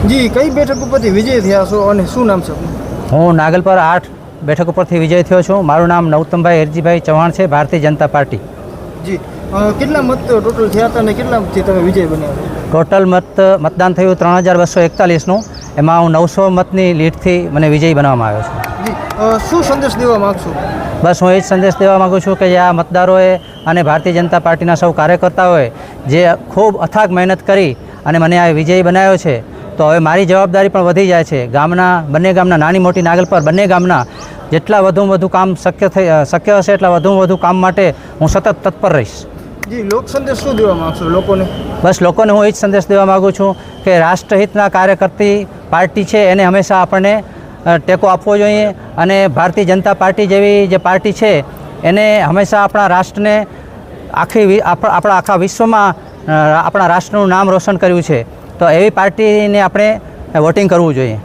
જી કઈ બેઠક ઉપરથી વિજય થયા છો અને શું નામ છે આપનું? હું નાગલપર 8 બેઠક ઉપરથી વિજય થયો છું. મારું નામ નવતમભાઈ હેરજીભાઈ ચૌહાણ છે, ભારતીય જનતા પાર્ટી. જી કેટલા મત ટોટલ થયા હતા અને કેટલાથી તમે વિજય બન્યા? ટોટલ મતદાન થયું 3241નું. એમાં હું 900 મતની લીડથી મને વિજયી બનાવવામાં આવ્યો છું. જી શું સંદેશ દેવા માગશો? બસ હું એ જ સંદેશ દેવા માગું છું કે આ મતદારોએ અને ભારતીય જનતા પાર્ટીના સૌ કાર્યકર્તાઓએ જે ખૂબ અથાગ મહેનત કરી અને મને આ વિજયી બનાવ્યો છે, તો હવે મારી જવાબદારી પણ વધી જાય છે. બંને ગામના નાની મોટી નાગલપર બંને ગામના જેટલા વધુમાં વધુ કામ શક્ય હશે એટલા વધુમાં વધુ કામ માટે હું સતત તત્પર રહીશ. જી લોક સંદેશ શું દેવા માગશો લોકોને? બસ લોકોને હું એ જ સંદેશ દેવા માગું છું કે રાષ્ટ્રહિતના કાર્ય કરતી પાર્ટી છે એને હંમેશા આપણને ટેકો આપવો જોઈએ અને ભારતીય જનતા પાર્ટી જેવી જે પાર્ટી છે એને હંમેશા આપણા રાષ્ટ્રને આપણા આખા વિશ્વમાં આપણા રાષ્ટ્રનું નામ રોશન કર્યું છે. તો એવી પાર્ટીને આપણે વોટિંગ કરવું જોઈએ.